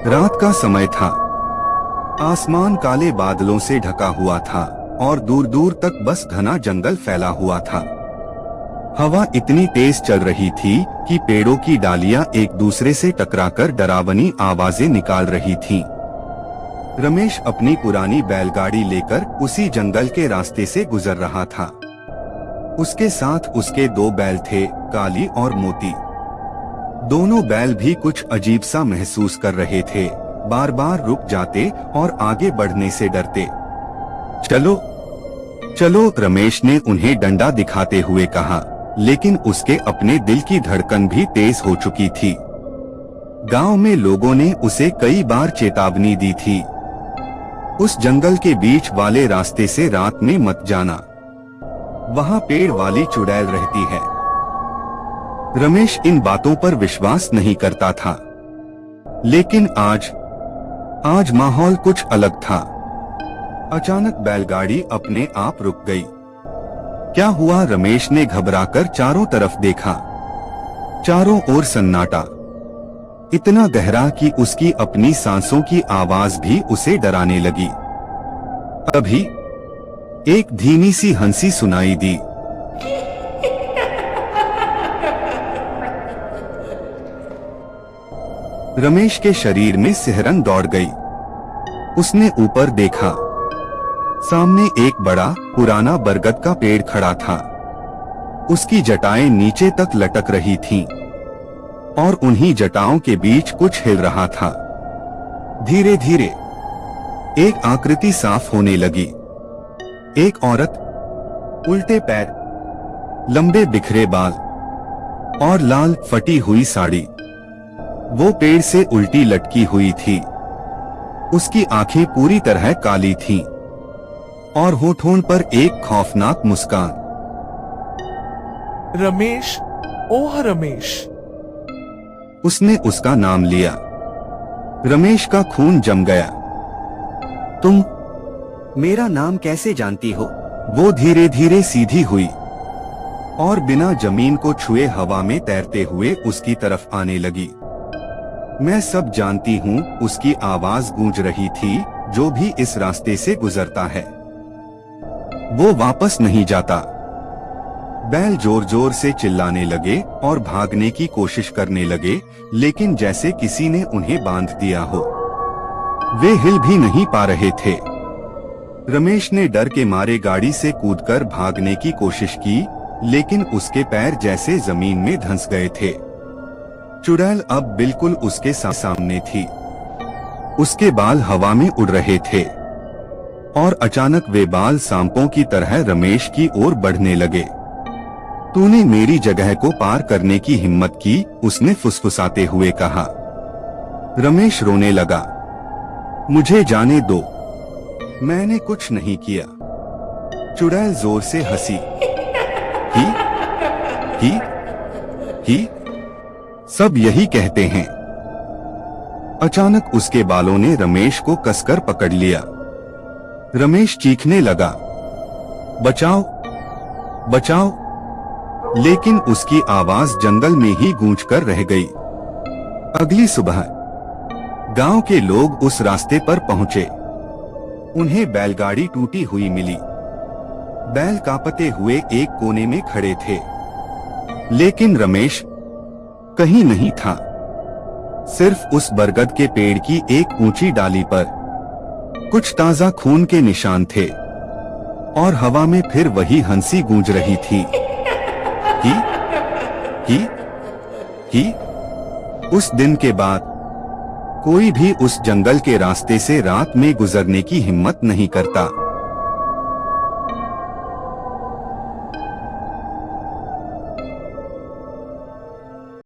रात का समय था। आसमान काले बादलों से ढका हुआ था और दूर दूर तक बस घना जंगल फैला हुआ था। हवा इतनी तेज चल रही थी कि पेड़ों की डालियां एक दूसरे से टकराकर डरावनी आवाजें निकाल रही थीं। रमेश अपनी पुरानी बैलगाड़ी लेकर उसी जंगल के रास्ते से गुजर रहा था। उसके साथ उसके 2 बैल थे, काली और मोती। दोनों बैल भी कुछ अजीब सा महसूस कर रहे थे, बार बार रुक जाते और आगे बढ़ने से डरते। चलो चलो, रमेश ने उन्हें डंडा दिखाते हुए कहा, लेकिन उसके अपने दिल की धड़कन भी तेज हो चुकी थी। गांव में लोगों ने उसे कई बार चेतावनी दी थी, उस जंगल के बीच वाले रास्ते से रात में मत जाना, वहां पेड़ वाली चुड़ैल रहती है। रमेश इन बातों पर विश्वास नहीं करता था, लेकिन आज माहौल कुछ अलग था। अचानक बैलगाड़ी अपने आप रुक गई। क्या हुआ? रमेश ने घबराकर चारों तरफ देखा। चारों ओर सन्नाटा, इतना गहरा कि उसकी अपनी सांसों की आवाज भी उसे डराने लगी। तभी एक धीमी सी हंसी सुनाई दी। रमेश के शरीर में सिहरन दौड़ गई। उसने ऊपर देखा, सामने एक बड़ा पुराना बरगद का पेड़ खड़ा था। उसकी जटाएं नीचे तक लटक रही थीं और उन्हीं जटाओं के बीच कुछ हिल रहा था। धीरे धीरे एक आकृति साफ होने लगी। एक औरत, उल्टे पैर, लंबे बिखरे बाल और लाल फटी हुई साड़ी। वो पेड़ से उल्टी लटकी हुई थी। उसकी आंखें पूरी तरह काली थीं और होठों पर एक खौफनाक मुस्कान। रमेश, ओह रमेश। उसने उसका नाम लिया। रमेश का खून जम गया। तुम मेरा नाम कैसे जानती हो? वो धीरे धीरे सीधी हुई और बिना जमीन को छुए हवा में तैरते हुए उसकी तरफ आने लगी। मैं सब जानती हूँ, उसकी आवाज गूंज रही थी। जो भी इस रास्ते से गुजरता है वो वापस नहीं जाता। बैल जोर जोर से चिल्लाने लगे और भागने की कोशिश करने लगे, लेकिन जैसे किसी ने उन्हें बांध दिया हो। वे हिल भी नहीं पा रहे थे। रमेश ने डर के मारे गाड़ी से कूदकर भागने की कोशिश की, लेकिन उसके पैर जैसे जमीन में धंस गए थे। चुड़ैल अब बिल्कुल उसके सामने थी। उसके बाल हवा में उड़ रहे थे और अचानक वे बाल सांपों की तरह रमेश की ओर बढ़ने लगे। तूने मेरी जगह को पार करने की हिम्मत की, उसने फुसफुसाते हुए कहा। रमेश रोने लगा। मुझे जाने दो, मैंने कुछ नहीं किया। चुड़ैल जोर से हंसी। ही सब यही कहते हैं। अचानक उसके बालों ने रमेश को कसकर पकड़ लिया। रमेश चीखने लगा, बचाओ बचाओ, लेकिन उसकी आवाज जंगल में ही गूंजकर रह गई। अगली सुबह गांव के लोग उस रास्ते पर पहुंचे। उन्हें बैलगाड़ी टूटी हुई मिली। बैल कांपते हुए एक कोने में खड़े थे, लेकिन रमेश कहीं नहीं था। सिर्फ उस बरगद के पेड़ की एक ऊंची डाली पर कुछ ताजा खून के निशान थे और हवा में फिर वही हंसी गूंज रही थी। ही उस दिन के बाद कोई भी उस जंगल के रास्ते से रात में गुजरने की हिम्मत नहीं करता।